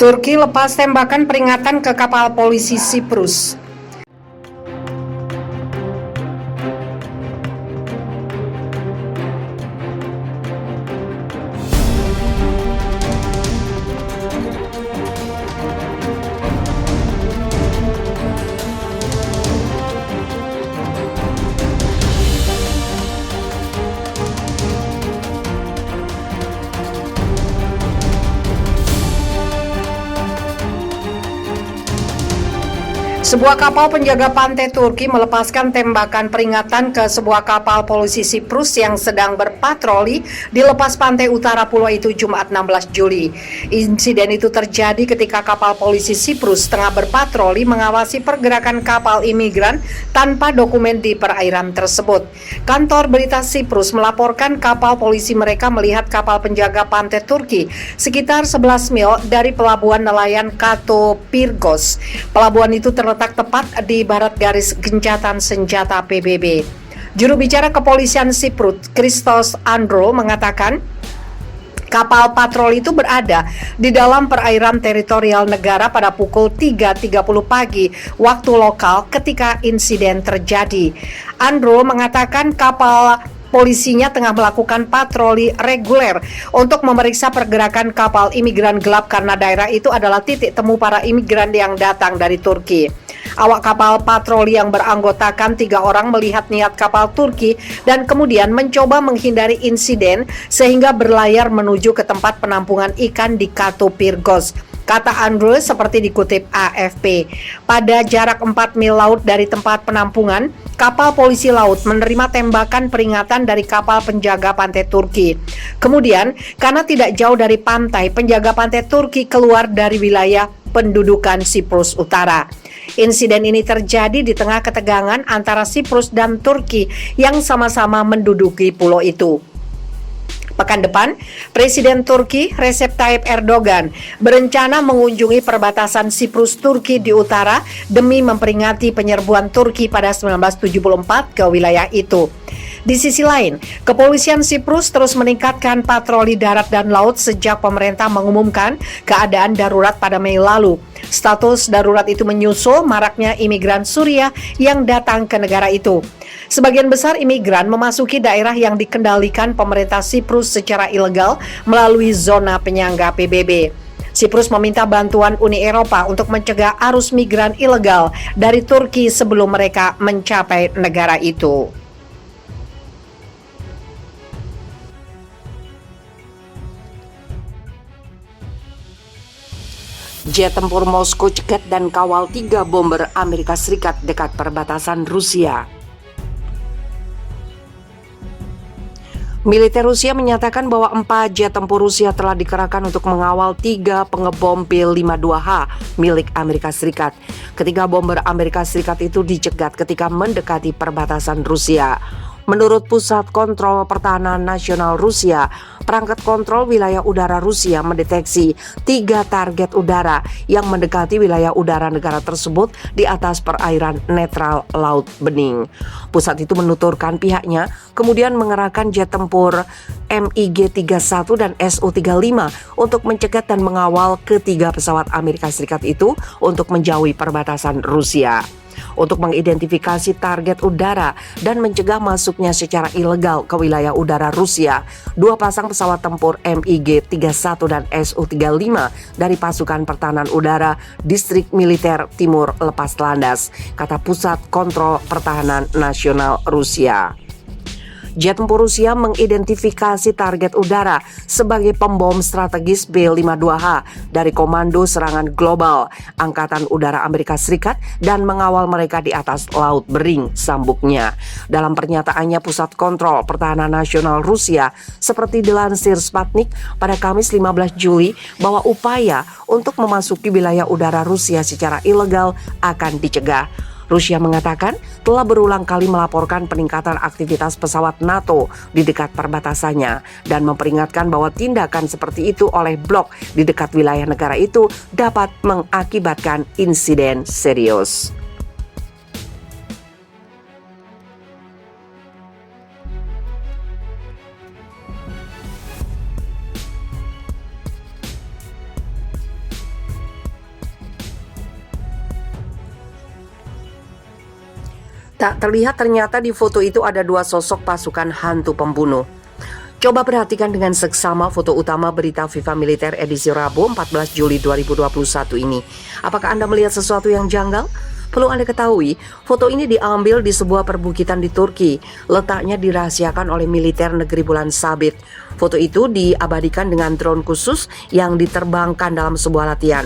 Turki lepas tembakan peringatan ke kapal polisi Siprus. Sebuah kapal penjaga pantai Turki melepaskan tembakan peringatan ke sebuah kapal polisi Siprus yang sedang berpatroli di lepas pantai utara pulau itu Jumat 16 Juli. Insiden itu terjadi ketika kapal polisi Siprus tengah berpatroli mengawasi pergerakan kapal imigran tanpa dokumen di perairan tersebut. Kantor berita Siprus melaporkan kapal polisi mereka melihat kapal penjaga pantai Turki sekitar 11 mil dari pelabuhan nelayan Kato Pirgos. Pelabuhan itu terletak tepat di barat garis gencatan senjata PBB. Juru bicara kepolisian Siprus, Christos Androu, mengatakan kapal patroli itu berada di dalam perairan teritorial negara pada pukul 3.30 pagi waktu lokal ketika insiden terjadi. Androu mengatakan kapal polisinya tengah melakukan patroli reguler untuk memeriksa pergerakan kapal imigran gelap karena daerah itu adalah titik temu para imigran yang datang dari Turki. Awak kapal patroli yang beranggotakan 3 orang melihat niat kapal Turki dan kemudian mencoba menghindari insiden sehingga berlayar menuju ke tempat penampungan ikan di Kato Pirgos. Kata Andrew seperti dikutip AFP. Pada jarak 4 mil laut dari tempat penampungan, kapal polisi laut menerima tembakan peringatan dari kapal penjaga pantai Turki. Kemudian, karena tidak jauh dari pantai, penjaga pantai Turki keluar dari wilayah pendudukan Siprus Utara. Insiden ini terjadi di tengah ketegangan antara Siprus dan Turki yang sama-sama menduduki pulau itu. Pekan depan, Presiden Turki Recep Tayyip Erdogan berencana mengunjungi perbatasan Siprus Turki di utara demi memperingati penyerbuan Turki pada 1974 ke wilayah itu. Di sisi lain, kepolisian Siprus terus meningkatkan patroli darat dan laut sejak pemerintah mengumumkan keadaan darurat pada Mei lalu. Status darurat itu menyusul maraknya imigran Suriah yang datang ke negara itu. Sebagian besar imigran memasuki daerah yang dikendalikan pemerintah Siprus secara ilegal melalui zona penyangga PBB. Siprus meminta bantuan Uni Eropa untuk mencegah arus migran ilegal dari Turki sebelum mereka mencapai negara itu. Jet tempur Moskow cegat dan kawal 3 bomber Amerika Serikat dekat perbatasan Rusia. Militer Rusia menyatakan bahwa 4 jet tempur Rusia telah dikerahkan untuk mengawal 3 pengebom P-52H milik Amerika Serikat. Ketiga bomber Amerika Serikat itu dicegat ketika mendekati perbatasan Rusia. Menurut Pusat Kontrol Pertahanan Nasional Rusia, perangkat kontrol wilayah udara Rusia mendeteksi 3 target udara yang mendekati wilayah udara negara tersebut di atas perairan netral Laut Bening. Pusat itu menuturkan pihaknya kemudian mengerahkan jet tempur MiG-31 dan Su-35 untuk mencegat dan mengawal ketiga pesawat Amerika Serikat itu untuk menjauhi perbatasan Rusia. Untuk mengidentifikasi target udara dan mencegah masuknya secara ilegal ke wilayah udara Rusia, 2 pasang pesawat tempur MiG-31 dan Su-35 dari pasukan pertahanan udara Distrik Militer Timur lepas landas, kata Pusat Kontrol Pertahanan Nasional Rusia. Jet tempur Rusia mengidentifikasi target udara sebagai pembom strategis B-52H dari Komando Serangan Global Angkatan Udara Amerika Serikat dan mengawal mereka di atas Laut Bering, sambungnya. Dalam pernyataannya, Pusat Kontrol Pertahanan Nasional Rusia seperti dilansir Sputnik pada Kamis 15 Juli bahwa upaya untuk memasuki wilayah udara Rusia secara ilegal akan dicegah. Rusia mengatakan telah berulang kali melaporkan peningkatan aktivitas pesawat NATO di dekat perbatasannya dan memperingatkan bahwa tindakan seperti itu oleh blok di dekat wilayah negara itu dapat mengakibatkan insiden serius. Tak terlihat ternyata di foto itu ada dua sosok pasukan hantu pembunuh. Coba perhatikan dengan seksama foto utama berita FIFA Militer edisi Rabu 14 Juli 2021 ini. Apakah Anda melihat sesuatu yang janggal? Perlu Anda ketahui, foto ini diambil di sebuah perbukitan di Turki. Letaknya dirahasiakan oleh militer negeri bulan sabit. Foto itu diabadikan dengan drone khusus yang diterbangkan dalam sebuah latihan.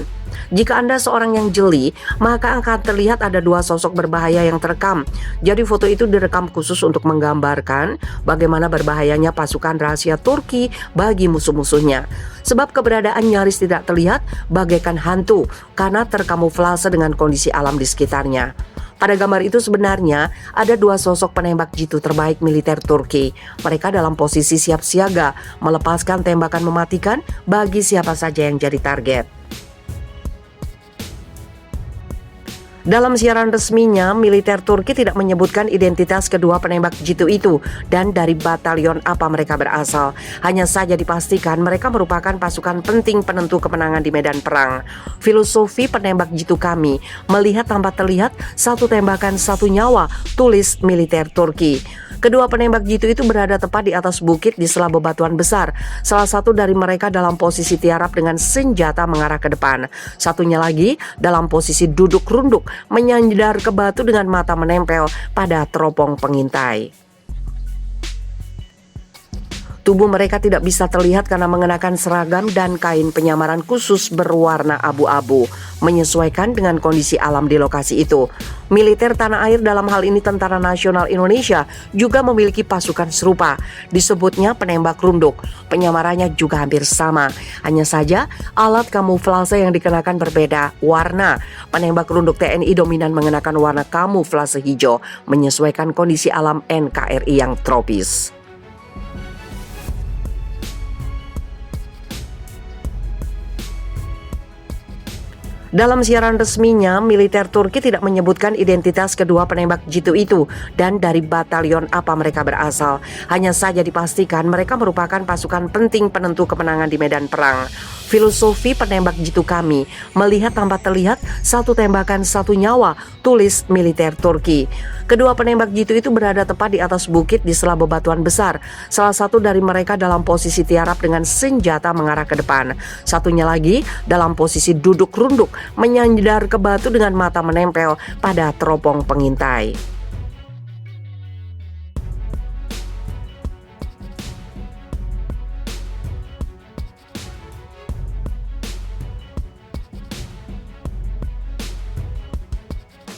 Jika Anda seorang yang jeli, maka akan terlihat ada dua sosok berbahaya yang terekam. Jadi foto itu direkam khusus untuk menggambarkan bagaimana berbahayanya pasukan rahasia Turki bagi musuh-musuhnya. Sebab keberadaan nyaris tidak terlihat bagaikan hantu karena terkamuflase dengan kondisi alam di sekitarnya. Pada gambar itu sebenarnya ada dua sosok penembak jitu terbaik militer Turki. Mereka dalam posisi siap siaga melepaskan tembakan mematikan bagi siapa saja yang jadi target. Dalam siaran resminya, militer Turki tidak menyebutkan identitas kedua penembak jitu itu dan dari batalion apa mereka berasal. Hanya saja dipastikan mereka merupakan pasukan penting penentu kemenangan di medan perang. Filosofi penembak jitu kami, melihat tanpa terlihat, satu tembakan satu nyawa, tulis militer Turki. Kedua penembak jitu itu berada tepat di atas bukit di sela bebatuan besar. Salah satu dari mereka dalam posisi tiarap dengan senjata mengarah ke depan. Satunya lagi dalam posisi duduk runduk, menyandar ke batu dengan mata menempel pada teropong pengintai. Tubuh mereka tidak bisa terlihat karena mengenakan seragam dan kain penyamaran khusus berwarna abu-abu, menyesuaikan dengan kondisi alam di lokasi itu. Militer tanah air, dalam hal ini Tentara Nasional Indonesia, juga memiliki pasukan serupa. Disebutnya penembak runduk. Penyamarannya juga hampir sama. Hanya saja alat kamuflase yang dikenakan berbeda warna. Penembak runduk TNI dominan mengenakan warna kamuflase hijau, menyesuaikan kondisi alam NKRI yang tropis. Dalam siaran resminya, militer Turki tidak menyebutkan identitas kedua penembak jitu itu dan dari batalion apa mereka berasal. Hanya saja dipastikan mereka merupakan pasukan penting penentu kemenangan di medan perang. Filosofi penembak jitu kami, melihat tanpa terlihat, satu tembakan satu nyawa, tulis militer Turki. Kedua penembak jitu itu berada tepat di atas bukit di sela bebatuan besar. Salah satu dari mereka dalam posisi tiarap dengan senjata mengarah ke depan. Satunya lagi dalam posisi duduk runduk, menyandar ke batu dengan mata menempel pada teropong pengintai.